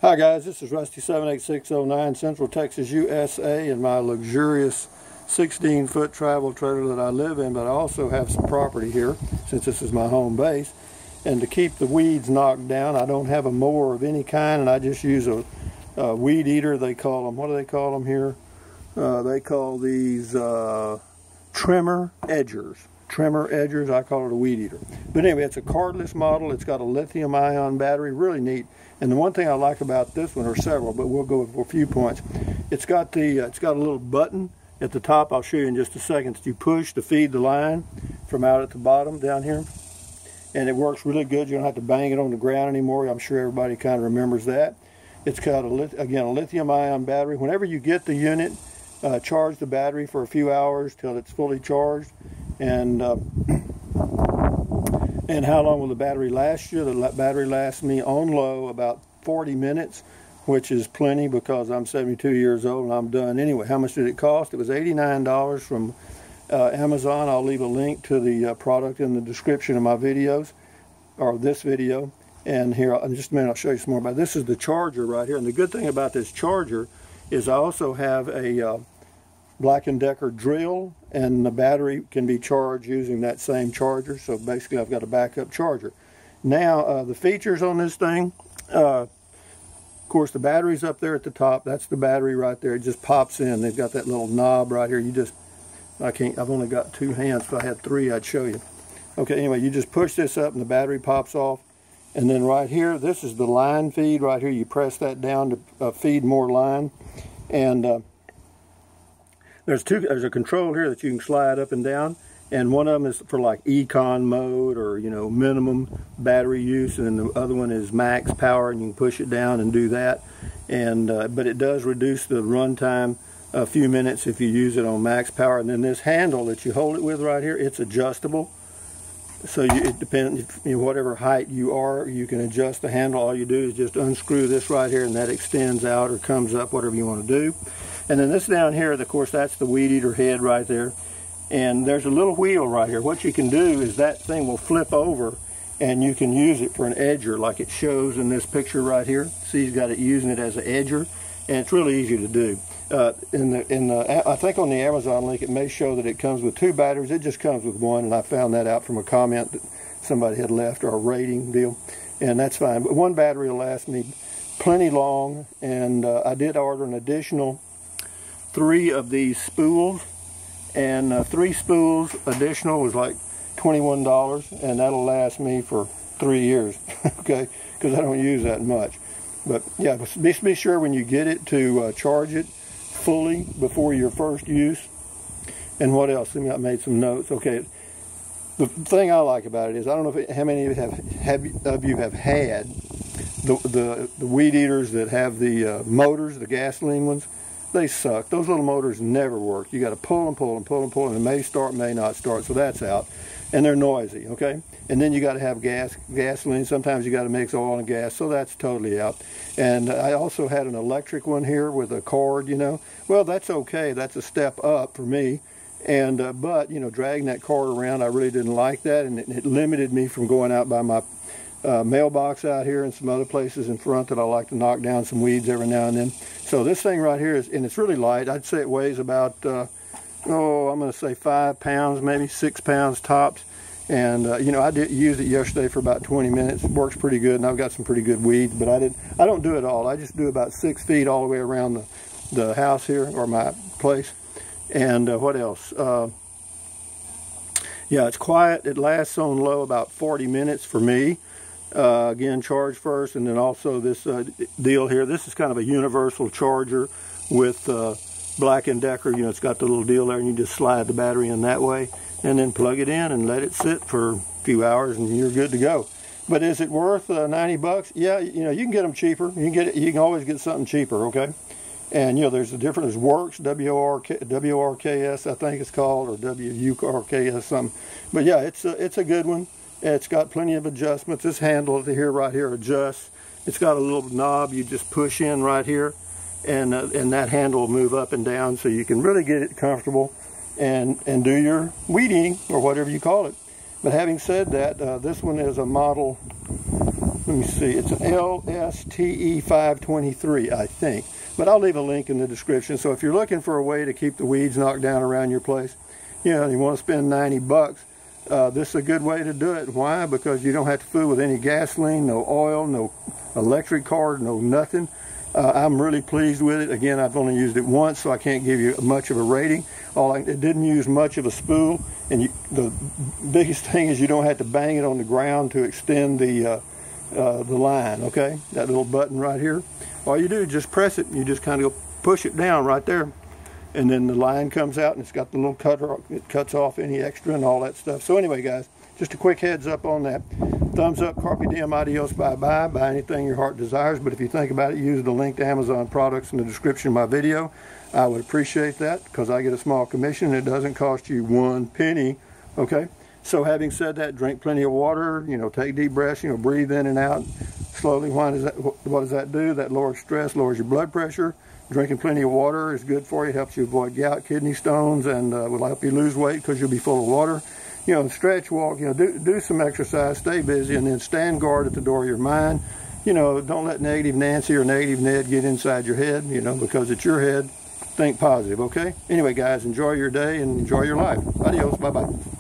Hi guys, this is Rusty 78609, Central Texas, USA, in my luxurious 16-foot travel trailer that I live in, but I also have some property here since this is my home base. And to keep the weeds knocked down, I don't have a mower of any kind, and I just use a weed eater. They call them, what do they call them here? They call these trimmer edgers. Trimmer edgers, I call it a weed eater. But anyway, it's a cordless model. It's got a lithium-ion battery, really neat. And the one thing I like about this one, or several, but we'll go with a few points. It's got a little button at the top. I'll show you in just a second that you push to feed the line from out at the bottom down here. And it works really good. You don't have to bang it on the ground anymore. I'm sure everybody kind of remembers that. It's got, again, a lithium-ion battery. Whenever you get the unit, charge the battery for a few hours till it's fully charged. And how long will the battery last you? The battery lasts me on low about 40 minutes, which is plenty because I'm 72 years old and I'm done anyway. How much did it cost? It was $89 from Amazon. I'll leave a link to the product in the description of my videos, or this video. And here, in just a minute, I'll show you some more about it. This is the charger right here. And the good thing about this charger is I also have a Black & Decker drill, and the battery can be charged using that same charger. So basically I've got a backup charger. Now the features on this thing, of course the battery's up there at the top. That's the battery right there. It just pops in. They've got that little knob right here. I've only got two hands. If I had three I'd show you. Okay, anyway, you just push this up and the battery pops off. And then right here, this is the line feed right here. You press that down to feed more line. And there's a control here that you can slide up and down, and one of them is for like econ mode, or minimum battery use, and then the other one is max power, and you can push it down and do that. And but it does reduce the run time a few minutes if you use it on max power. And then this handle that you hold it with right here, it's adjustable. So it depends, whatever height you are, you can adjust the handle. All you do is just unscrew this right here, and that extends out or comes up, whatever you want to do. And then this down here, of course, that's the weed eater head right there. And there's a little wheel right here. What you can do is that thing will flip over, and you can use it for an edger, like it shows in this picture right here. See, he's got it using it as an edger, and it's really easy to do. I think on the Amazon link, it may show that it comes with two batteries. It just comes with one, and I found that out from a comment that somebody had left, or a rating deal, and that's fine. But one battery will last me plenty long, and I did order an additional 3 of these spools, and 3 spools additional was like $21, and that'll last me for 3 years, okay, because I don't use that much. But yeah, be sure when you get it to charge it fully before your first use. And what else? I made some notes. Okay, the thing I like about it is, I don't know how many of you have had the weed eaters that have the motors, the gasoline ones. They suck. Those little motors never work. You got to pull and pull and pull and pull, and it may start, may not start, so that's out. And they're noisy, okay? And then you got to have gasoline. Sometimes you got to mix oil and gas, so that's totally out. And I also had an electric one here with a cord, Well, that's okay. That's a step up for me. And but dragging that cord around, I really didn't like that, and it limited me from going out by my mailbox out here and some other places in front that I like to knock down some weeds every now and then. So this thing right here and it's really light. I'd say it weighs about I'm going to say 5 pounds, maybe 6 pounds tops. And I did use it yesterday for about 20 minutes. It works pretty good, and I've got some pretty good weeds. But I don't do it all. I just do about 6 feet all the way around the house here, or my place. And what else? Yeah, it's quiet. It lasts on low about 40 minutes for me. Again, charge first, and then also this deal here. This is kind of a universal charger with Black & Decker. It's got the little deal there, and you just slide the battery in that way, and then plug it in and let it sit for a few hours, and you're good to go. But is it worth 90 bucks? Yeah, you can get them cheaper. You can always get something cheaper, okay? And there's there's Works, WRKS, I think it's called, or WURKS something. But yeah, it's a good one. It's got plenty of adjustments. This handle right here adjusts. It's got a little knob you just push in right here, and that handle will move up and down, so you can really get it comfortable and do your weed eating, or whatever you call it. But having said that, this one is a model let me see, it's an LSTE 523, I think. But I'll leave a link in the description. So if you're looking for a way to keep the weeds knocked down around your place, you know, you want to spend 90 bucks, this is a good way to do it. Why? Because you don't have to fool with any gasoline, no oil, no electric cord, no nothing. I'm really pleased with it. Again, I've only used it once, so I can't give you much of a rating. It didn't use much of a spool, and the biggest thing is you don't have to bang it on the ground to extend the line, okay? That little button right here. All you do is just press it, and you just kind of push it down right there. And then the line comes out, and it's got the little cutter. It cuts off any extra and all that stuff. So anyway, guys, just a quick heads up on that. Thumbs up, carpe diem, adios, bye-bye. Buy anything your heart desires. But if you think about it, use the link to Amazon products in the description of my video. I would appreciate that because I get a small commission, and it doesn't cost you 1 penny, okay? So having said that, drink plenty of water, you know, take deep breaths, you know, breathe in and out slowly. What does that do? That lowers stress, lowers your blood pressure. Drinking plenty of water is good for you. It helps you avoid gout, kidney stones, and will help you lose weight because you'll be full of water. You know, stretch, walk, you know, do some exercise, stay busy, and then stand guard at the door of your mind. You know, don't let negative Nancy or negative Ned get inside your head, you know, because it's your head. Think positive, okay? Anyway, guys, enjoy your day and enjoy your life. Adios, bye-bye.